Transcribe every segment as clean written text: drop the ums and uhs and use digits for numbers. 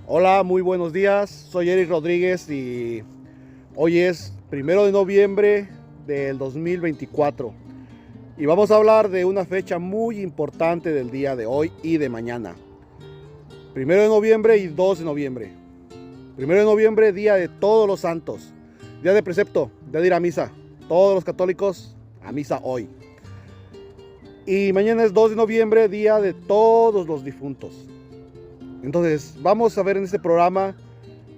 Hola, muy buenos días. Soy Eric Rodríguez y hoy es 1 de noviembre del 2024. Y vamos a hablar de una fecha muy importante del día de hoy y de mañana. 1 de noviembre y 2 de noviembre. 1 de noviembre, día de todos los santos. Día de precepto, día de ir a misa. Todos los católicos a misa hoy. Y mañana es 2 de noviembre, día de todos los difuntos. Entonces, vamos a ver en este programa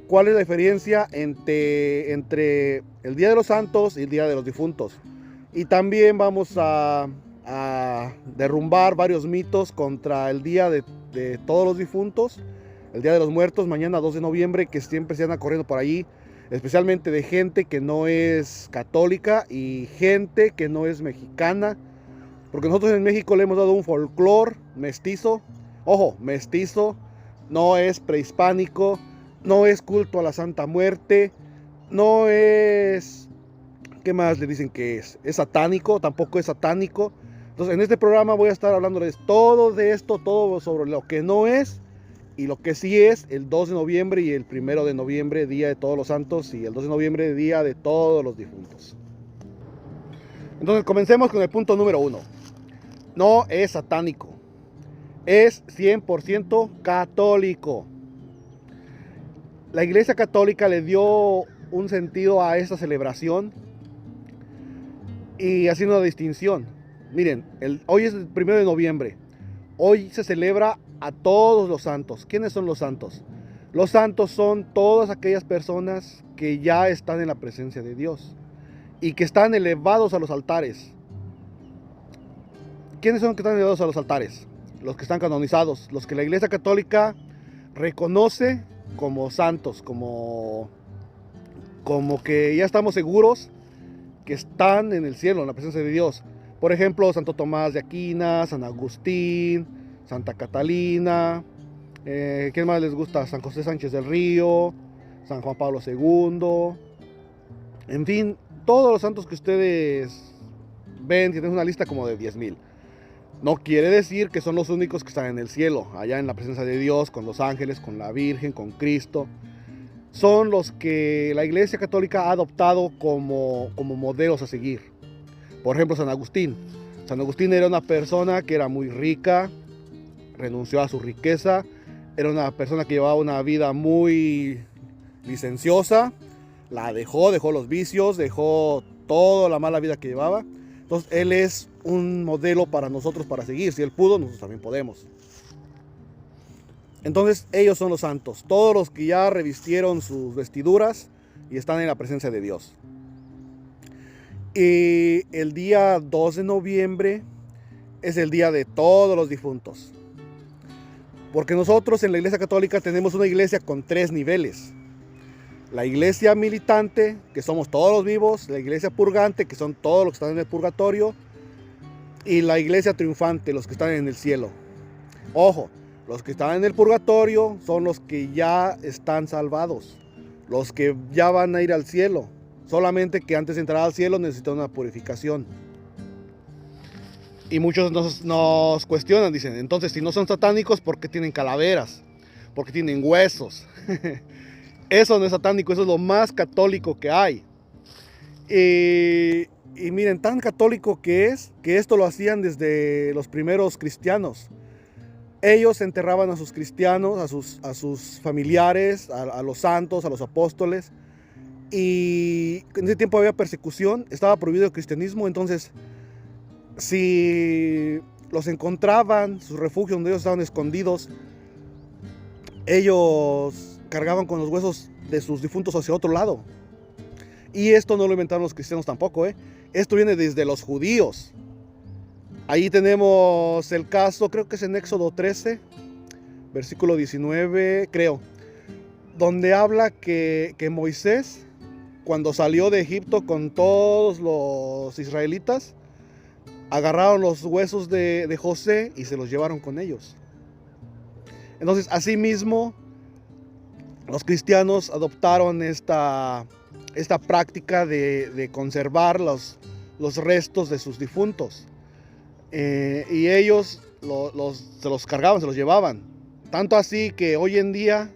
cuál es la diferencia entre el Día de los Santos y el Día de los Difuntos. Y también vamos a derrumbar varios mitos contra el Día de todos los difuntos, el Día de los Muertos, mañana 2 de noviembre, que siempre se anda corriendo por allí, especialmente de gente que no es católica y gente que no es mexicana, porque nosotros en México le hemos dado un folclore mestizo, ojo, mestizo, no es prehispánico, no es culto a la Santa Muerte, no es... ¿Qué más le dicen que es? ¿Es satánico? Tampoco es satánico. Entonces en este programa voy a estar hablándoles todo de esto, todo sobre lo que no es y lo que sí es el 2 de noviembre y el 1 de noviembre, Día de Todos los Santos, y el 2 de noviembre, Día de Todos los Difuntos. Entonces comencemos con el punto número 1. No es satánico, es 100% católico. La Iglesia Católica le dio un sentido a esta celebración y haciendo una distinción. Miren, hoy es el 1 de noviembre. Hoy se celebra a todos los santos. ¿Quiénes son los santos? Los santos son todas aquellas personas que ya están en la presencia de Dios y que están elevados a los altares. ¿Quiénes son los que están elevados a los altares? Los que están canonizados, los que la Iglesia Católica reconoce como santos, como que ya estamos seguros que están en el cielo, en la presencia de Dios. Por ejemplo, Santo Tomás de Aquino, San Agustín, Santa Catalina, ¿quién más les gusta? San José Sánchez del Río, San Juan Pablo II, en fin, todos los santos que ustedes ven, tienen una lista como de 10,000. No quiere decir que son los únicos que están en el cielo, allá en la presencia de Dios, con los ángeles, con la Virgen, con Cristo. Son los que la Iglesia Católica ha adoptado como modelos a seguir. Por ejemplo, San Agustín. San Agustín era una persona que era muy rica, renunció a su riqueza, era una persona que llevaba una vida muy licenciosa, la dejó los vicios, dejó toda la mala vida que llevaba. Entonces, él es un modelo para nosotros para seguir. Si él pudo, nosotros también podemos. Entonces ellos son los santos, todos los que ya revistieron sus vestiduras y están en la presencia de Dios. Y el día 2 de noviembre es el día de todos los difuntos. Porque nosotros en la Iglesia Católica tenemos una iglesia con 3 niveles. La iglesia militante, que somos todos los vivos, la iglesia purgante, que son todos los que están en el purgatorio, y la iglesia triunfante, los que están en el cielo. Ojo, los que están en el purgatorio son los que ya están salvados, los que ya van a ir al cielo, solamente que antes de entrar al cielo necesitan una purificación. Y muchos nos cuestionan, dicen, entonces si no son satánicos, ¿por qué tienen calaveras? ¿Por qué tienen huesos? Eso no es satánico, eso es lo más católico que hay. Y miren, tan católico que es, que esto lo hacían desde los primeros cristianos. Ellos enterraban a sus cristianos, a sus familiares, a los santos, a los apóstoles. Y en ese tiempo había persecución, estaba prohibido el cristianismo. Entonces, si los encontraban, sus refugios donde ellos estaban escondidos, ellos cargaban con los huesos de sus difuntos hacia otro lado. Y esto no lo inventaron los cristianos tampoco, Esto viene desde los judíos. Ahí tenemos el caso, creo que es en Éxodo 13, versículo 19, creo, donde habla que Moisés, cuando salió de Egipto con todos los israelitas, agarraron los huesos de José y se los llevaron con ellos. Entonces, asimismo, los cristianos adoptaron esta práctica de conservar los restos de sus difuntos. Y ellos se los cargaban, se los llevaban. Tanto así que hoy en día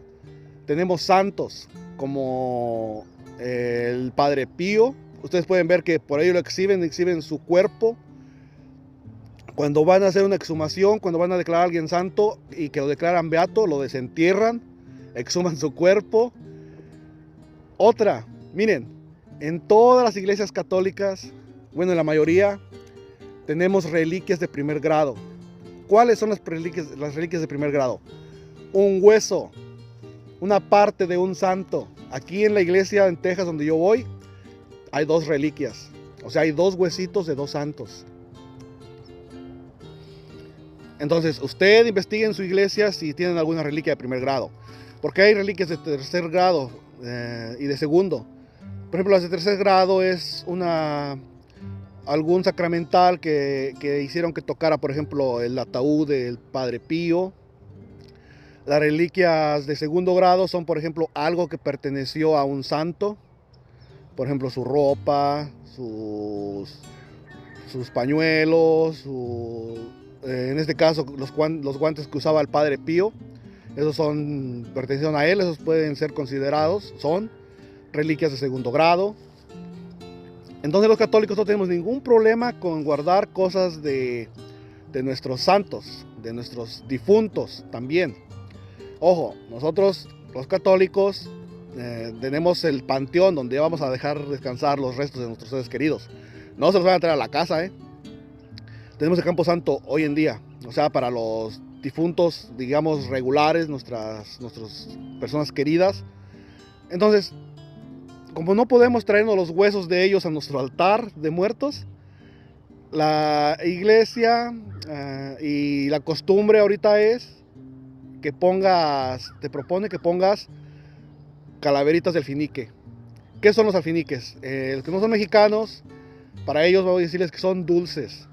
Tenemos santos como el Padre Pío. Ustedes pueden ver que por ahí lo exhiben su cuerpo. Cuando van a hacer una exhumación, cuando van a declarar a alguien santo y que lo declaran beato, lo desentierran, exhuman su cuerpo. Otra, miren, en todas las iglesias católicas, bueno, en la mayoría, tenemos reliquias de primer grado. ¿Cuáles son las reliquias de primer grado? Un hueso, una parte de un santo. Aquí en la iglesia en Texas, donde yo voy, hay 2 reliquias. O sea, hay 2 huesitos de 2 santos. Entonces, usted investigue en su iglesia si tienen alguna reliquia de primer grado. Porque hay reliquias de tercer grado y de segundo. Por ejemplo, las de tercer grado es algún sacramental que hicieron que tocara, por ejemplo, el ataúd del Padre Pío. Las reliquias de segundo grado son, por ejemplo, algo que perteneció a un santo. Por ejemplo, su ropa, sus pañuelos, en este caso los guantes que usaba el Padre Pío. Esos pertenecieron a él, esos pueden ser considerados, son reliquias de segundo grado. Entonces los católicos no tenemos ningún problema con guardar cosas de nuestros santos, de nuestros difuntos también. Ojo, nosotros los católicos tenemos el panteón donde vamos a dejar descansar los restos de nuestros seres queridos. No se los van a traer a la casa, Tenemos el campo santo hoy en día, o sea, para los difuntos, digamos, regulares, nuestras personas queridas. Entonces, como no podemos traernos los huesos de ellos a nuestro altar de muertos, la iglesia y la costumbre ahorita es que te propone que pongas calaveritas de alfinique. ¿Qué son los alfiniques? Los que no son mexicanos, para ellos voy a decirles que son dulces.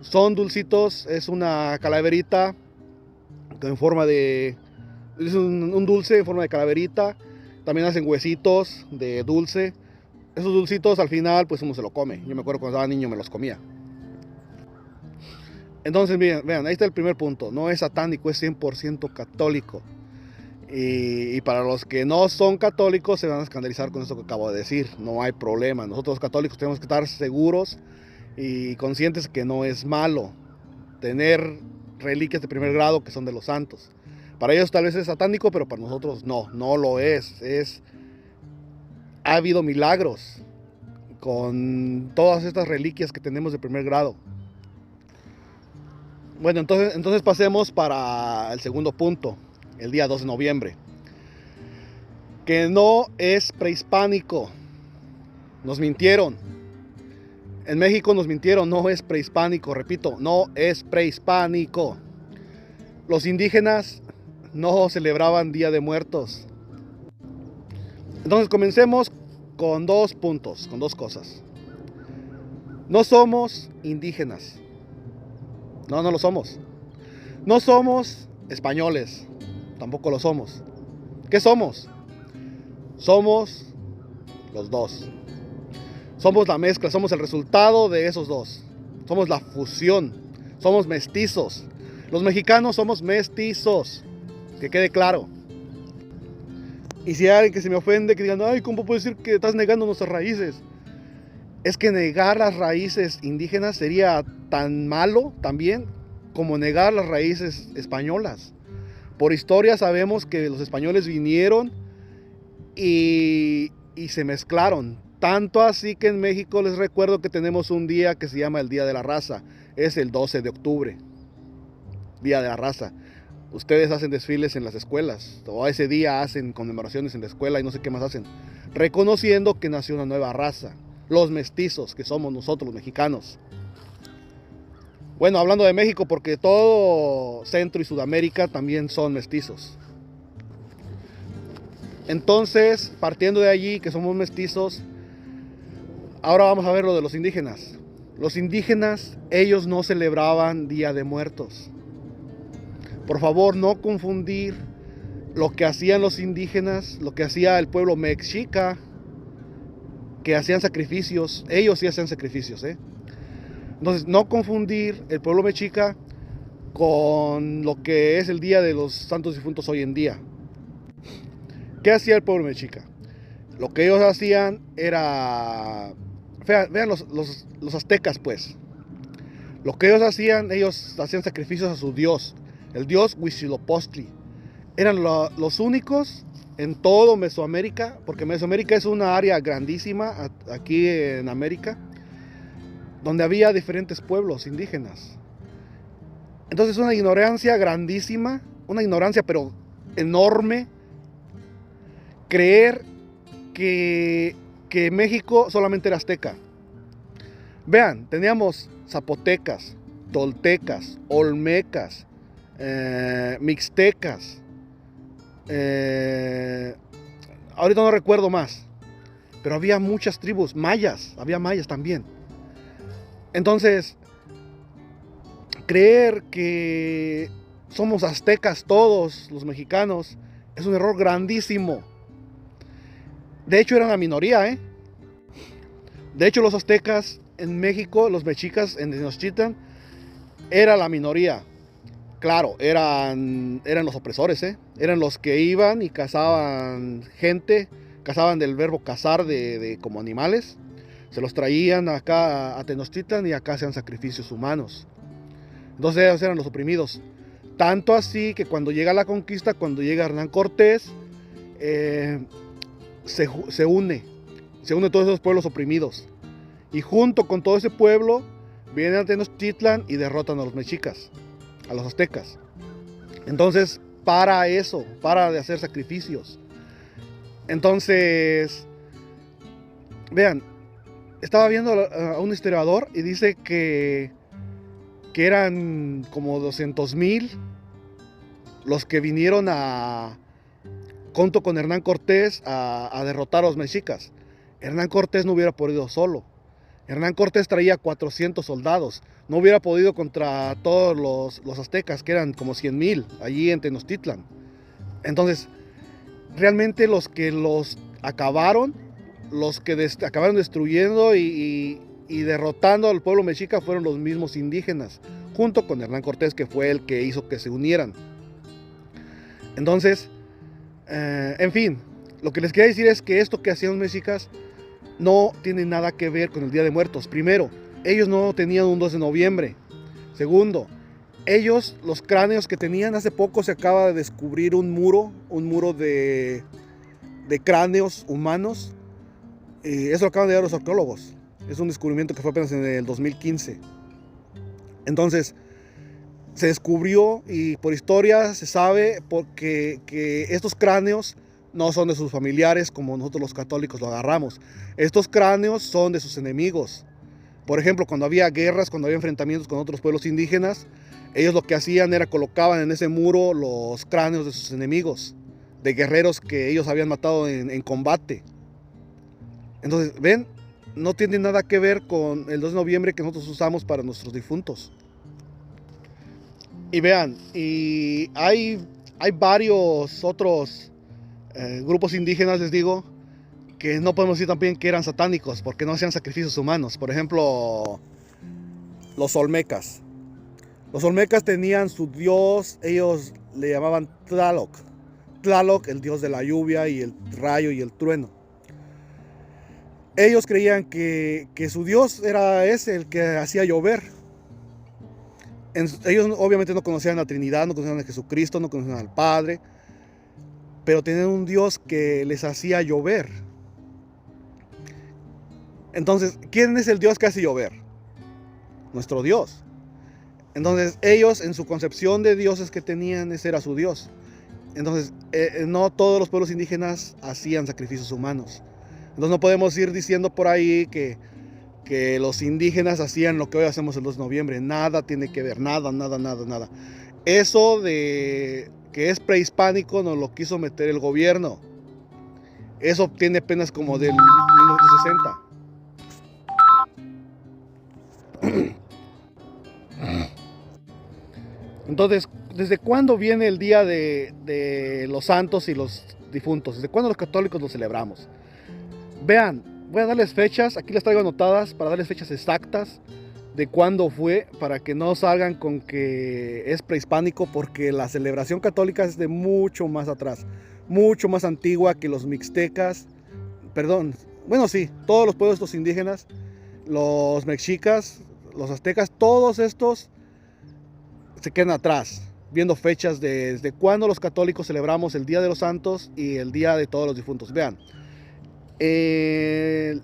Son dulcitos, es una calaverita en forma de... Es un dulce en forma de calaverita. También hacen huesitos de dulce. Esos dulcitos al final pues uno se lo come. Yo me acuerdo cuando estaba niño me los comía. Entonces vean, ahí está el primer punto. No es satánico, es 100% católico. Y para los que no son católicos se van a escandalizar con esto que acabo de decir. No hay problema. Nosotros los católicos tenemos que estar seguros y conscientes que no es malo tener reliquias de primer grado que son de los santos. Para ellos tal vez es satánico, pero para nosotros no lo es. Ha habido milagros con todas estas reliquias que tenemos de primer grado. Bueno, entonces pasemos para el segundo punto, el día 2 de noviembre. Que no es prehispánico. Nos mintieron. En México nos mintieron, no es prehispánico, repito, no es prehispánico. Los indígenas no celebraban Día de Muertos. Entonces comencemos con 2 puntos, con 2 cosas. No somos indígenas. No lo somos. No somos españoles. Tampoco lo somos. ¿Qué somos? Somos los dos. Somos la mezcla, somos el resultado de esos dos. Somos la fusión. Somos mestizos. Los mexicanos somos mestizos. Que quede claro. Y si hay alguien que se me ofende, que digan, ay, ¿cómo puedes decir que estás negando nuestras raíces? Es que negar las raíces indígenas sería tan malo también como negar las raíces españolas. Por historia sabemos que los españoles vinieron y se mezclaron. Tanto así que en México les recuerdo que tenemos un día que se llama el Día de la Raza. Es el 12 de octubre. Día de la Raza. Ustedes hacen desfiles en las escuelas. O ese día hacen conmemoraciones en la escuela y no sé qué más hacen. Reconociendo que nació una nueva raza. Los mestizos, que somos nosotros los mexicanos. Bueno, hablando de México, porque todo Centro y Sudamérica también son mestizos. Entonces, partiendo de allí, que somos mestizos, ahora vamos a ver lo de los indígenas. Los indígenas, ellos no celebraban Día de Muertos. Por favor, no confundir lo que hacían los indígenas, lo que hacía el pueblo mexica, que hacían sacrificios. Ellos sí hacían sacrificios, Entonces, no confundir el pueblo mexica con lo que es el Día de los Santos Difuntos hoy en día. ¿Qué hacía el pueblo mexica? Lo que ellos hacían era... Vean los aztecas, pues. Lo que ellos hacían sacrificios a su dios, el dios Huitzilopochtli. Eran los únicos en todo Mesoamérica, porque Mesoamérica es una área grandísima aquí en América, donde había diferentes pueblos indígenas. Entonces una ignorancia grandísima, una ignorancia pero enorme, creer que México solamente era azteca. Vean, teníamos zapotecas, toltecas, olmecas, mixtecas, ahorita no recuerdo más, pero había muchas tribus, había mayas también. Entonces, creer que somos aztecas todos los mexicanos es un error grandísimo. De hecho, eran la minoría, ¿eh? De hecho, los aztecas en México, los mexicas en Tenochtitlan, era la minoría. Claro, eran los opresores, ¿eh? Eran los que iban y cazaban gente, cazaban del verbo cazar como animales. Se los traían acá a Tenochtitlan y acá hacían sacrificios humanos. Entonces ellos eran los oprimidos. Tanto así que cuando llega la conquista, cuando llega Hernán Cortés, se une todos esos pueblos oprimidos. Y junto con todo ese pueblo, vienen a Tenochtitlan y derrotan a los mexicas, a los aztecas. Entonces, para de hacer sacrificios. Entonces, vean, estaba viendo a un historiador y dice que eran como 200,000 los que vinieron junto con Hernán Cortés a derrotar a los mexicas. Hernán Cortés no hubiera podido solo. Hernán Cortés traía 400 soldados. No hubiera podido contra todos los aztecas, que eran como 100,000 allí en Tenochtitlan. Entonces, realmente los que los acabaron, acabaron destruyendo y derrotando al pueblo mexica fueron los mismos indígenas, junto con Hernán Cortés, que fue el que hizo que se unieran. Entonces, en fin, lo que les quería decir es que esto que hacían los mexicas no tiene nada que ver con el Día de Muertos. Primero, ellos no tenían un 2 de noviembre. Segundo, ellos, los cráneos que tenían, hace poco se acaba de descubrir un muro de cráneos humanos. Eso lo acaban de dar los arqueólogos. Es un descubrimiento que fue apenas en el 2015. Entonces, se descubrió y por historia se sabe que estos cráneos no son de sus familiares como nosotros los católicos lo agarramos. Estos cráneos son de sus enemigos. Por ejemplo, cuando había guerras, cuando había enfrentamientos con otros pueblos indígenas, ellos lo que hacían era colocaban en ese muro los cráneos de sus enemigos, de guerreros que ellos habían matado en combate. Entonces, ven, no tiene nada que ver con el 2 de noviembre que nosotros usamos para nuestros difuntos. Y vean, y hay varios otros grupos indígenas, les digo, que no podemos decir también que eran satánicos, porque no hacían sacrificios humanos. Por ejemplo, los olmecas. Los olmecas tenían su dios, ellos le llamaban Tlaloc. Tlaloc, el dios de la lluvia y el rayo y el trueno. Ellos creían que su dios era ese, el que hacía llover. Ellos obviamente no conocían a la Trinidad, no conocían a Jesucristo, no conocían al Padre, pero tenían un Dios que les hacía llover. Entonces, ¿quién es el Dios que hace llover? Nuestro Dios. Entonces, ellos en su concepción de dioses que tenían, ese era su Dios. Entonces, no todos los pueblos indígenas hacían sacrificios humanos. Entonces, no podemos ir diciendo por ahí que los indígenas hacían lo que hoy hacemos el 2 de noviembre. Nada tiene que ver, nada. Eso de que es prehispánico nos lo quiso meter el gobierno. Eso tiene apenas como del 1960. Entonces, ¿desde cuándo viene el día de los santos y los difuntos? ¿Desde cuándo los católicos lo celebramos? Vean, voy a darles fechas, aquí las traigo anotadas para darles fechas exactas de cuándo fue, para que no salgan con que es prehispánico, porque la celebración católica es de mucho más atrás, mucho más antigua que los mixtecas, perdón, bueno sí, todos los pueblos estos indígenas, los mexicas, los aztecas, todos estos se quedan atrás, viendo fechas desde cuando los católicos celebramos el Día de los Santos y el Día de Todos los Difuntos. Vean, el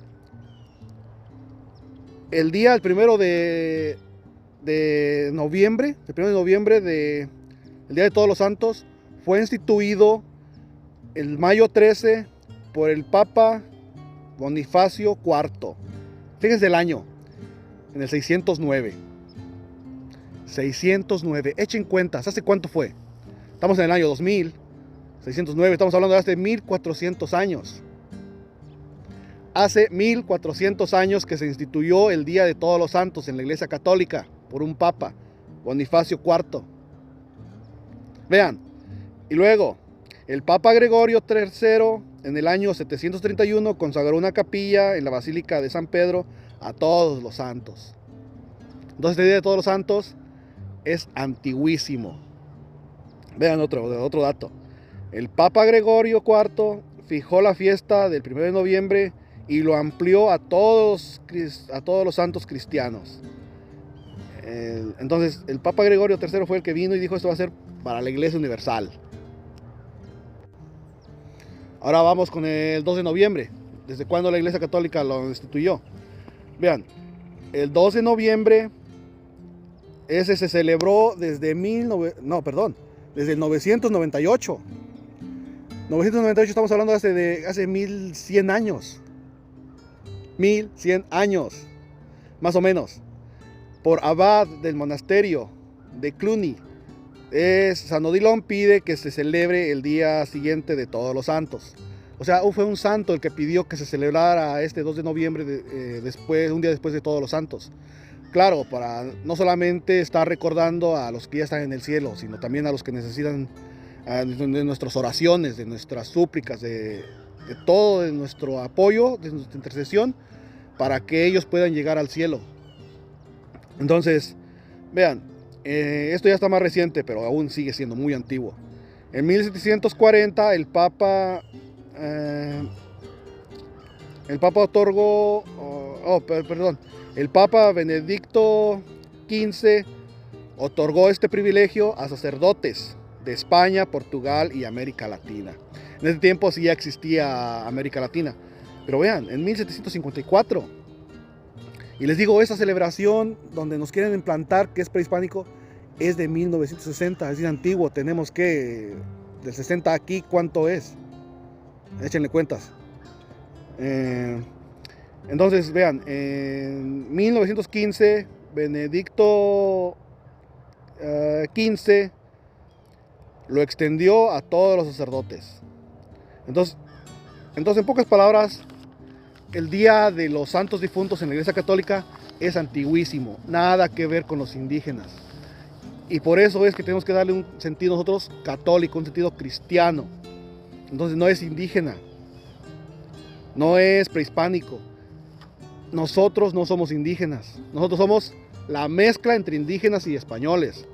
día, de noviembre, el 1 de noviembre el Día de Todos los Santos, fue instituido el mayo 13 por el Papa Bonifacio IV. Fíjense el año, en el 609. 609, echen cuentas, ¿hace cuánto fue? Estamos en el año 2000, 609, estamos hablando de hace 1400 años. Hace 1400 años que se instituyó el Día de Todos los Santos en la Iglesia Católica por un Papa, Bonifacio IV. Vean, y luego el Papa Gregorio III en el año 731 consagró una capilla en la Basílica de San Pedro a todos los santos. Entonces el Día de Todos los Santos es antiguísimo. Vean otro dato. El Papa Gregorio IV fijó la fiesta del 1 de noviembre y lo amplió a todos los santos cristianos. Entonces el Papa Gregorio III fue el que vino y dijo: esto va a ser para la Iglesia Universal. Ahora vamos con el 2 de noviembre. ¿Desde cuándo la Iglesia Católica lo instituyó? Vean, el 2 de noviembre ese se celebró desde desde el 998. 998 estamos hablando de hace 1100 años. 1100 años, más o menos. Por abad del monasterio de Cluny. San Odilon pide que se celebre el día siguiente de Todos los Santos. O sea, fue un santo el que pidió que se celebrara este 2 de noviembre, un día después de Todos los Santos. Claro, para no solamente estar recordando a los que ya están en el cielo, sino también a los que necesitan de nuestras oraciones, de nuestras súplicas, de todo, de nuestro apoyo, de nuestra intercesión, para que ellos puedan llegar al cielo. Entonces, vean, esto ya está más reciente, pero aún sigue siendo muy antiguo. En 1740 el Papa el Papa Benedicto XV otorgó este privilegio a sacerdotes de España, Portugal y América Latina. En ese tiempo sí ya existía América Latina, pero vean, en 1754. Y les digo, esa celebración donde nos quieren implantar que es prehispánico es de 1960, es decir, antiguo. Tenemos que, del 60 aquí, ¿cuánto es? Échenle cuentas. Entonces, vean, en 1915, Benedicto XV lo extendió a todos los sacerdotes. Entonces, en pocas palabras, el Día de los Santos Difuntos en la Iglesia Católica es antiguísimo, nada que ver con los indígenas. Y por eso es que tenemos que darle un sentido nosotros católico, un sentido cristiano. Entonces no es indígena, no es prehispánico. Nosotros no somos indígenas, nosotros somos la mezcla entre indígenas y españoles.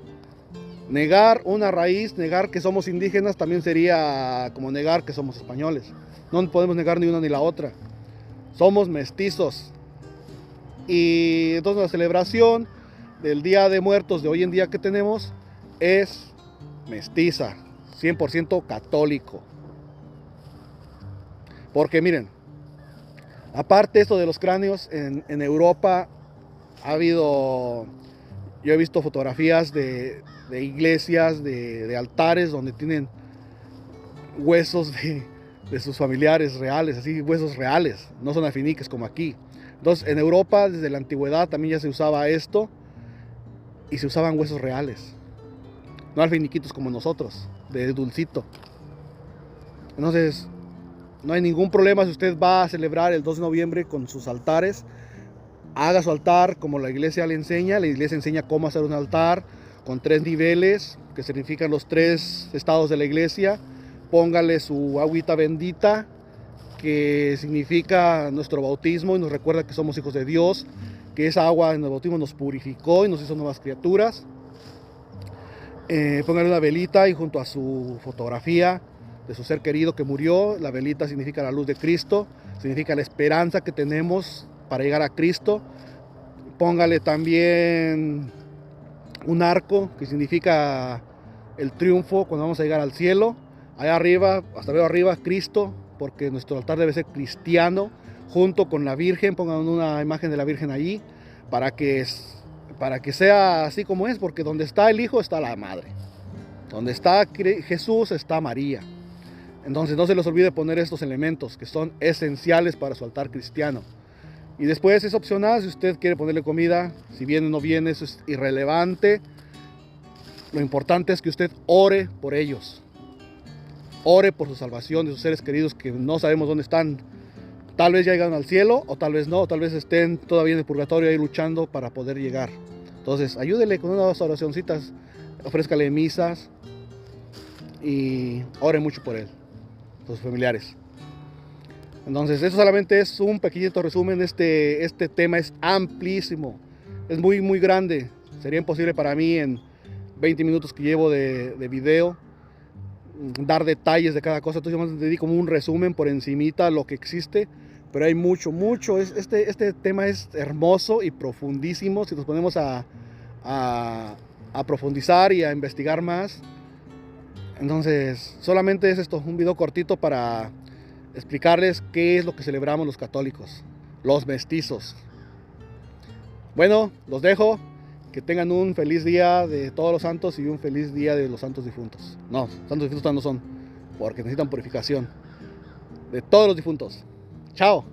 Negar una raíz, negar que somos indígenas, también sería como negar que somos españoles. No podemos negar ni una ni la otra. Somos mestizos. Y entonces la celebración del Día de Muertos de hoy en día que tenemos es mestiza, 100% católico. Porque miren, aparte esto de los cráneos, en Europa yo he visto fotografías de iglesias, de altares donde tienen huesos de sus familiares reales, así, huesos reales, no son alfiniques como aquí. Entonces en Europa desde la antigüedad también ya se usaba esto y se usaban huesos reales, no alfiniquitos como nosotros, de dulcito. Entonces no hay ningún problema si usted va a celebrar el 2 de noviembre con sus altares. Haga su altar como la iglesia le enseña. La iglesia enseña cómo hacer un altar con 3 niveles, que significan los 3 estados de la iglesia. Póngale su agüita bendita, que significa nuestro bautismo y nos recuerda que somos hijos de Dios, que esa agua en el bautismo nos purificó y nos hizo nuevas criaturas. Póngale una velita y junto a su fotografía de su ser querido que murió. La velita significa la luz de Cristo, significa la esperanza que tenemos para llegar a Cristo. Póngale también un arco que significa el triunfo cuando vamos a llegar al cielo. Allá arriba, hasta veo arriba, Cristo, porque nuestro altar debe ser cristiano, junto con la Virgen. Pongan una imagen de la Virgen allí, para que sea así como es, porque donde está el Hijo está la Madre. Donde está Jesús está María. Entonces no se les olvide poner estos elementos que son esenciales para su altar cristiano. Y después es opcional si usted quiere ponerle comida, si viene o no viene, eso es irrelevante. Lo importante es que usted ore por ellos. Ore por su salvación de sus seres queridos que no sabemos dónde están. Tal vez ya llegaron al cielo, o tal vez no, o tal vez estén todavía en el purgatorio ahí luchando para poder llegar. Entonces ayúdele con unas oracioncitas, ofrézcale misas y ore mucho por él, por sus familiares. Entonces eso solamente es un pequeñito resumen. Este tema es amplísimo, es muy muy grande. Sería imposible para mí en 20 minutos que llevo de video dar detalles de cada cosa. Entonces yo me dedico como un resumen por encimita lo que existe, pero hay mucho. Este tema es hermoso y profundísimo si nos ponemos a profundizar y a investigar más. Entonces solamente es esto, un video cortito para explicarles qué es lo que celebramos los católicos, los mestizos. Bueno, los dejo. Que tengan un feliz día de todos los santos y un feliz día de los santos difuntos. No, santos difuntos no son, porque necesitan purificación. De todos los difuntos. Chao.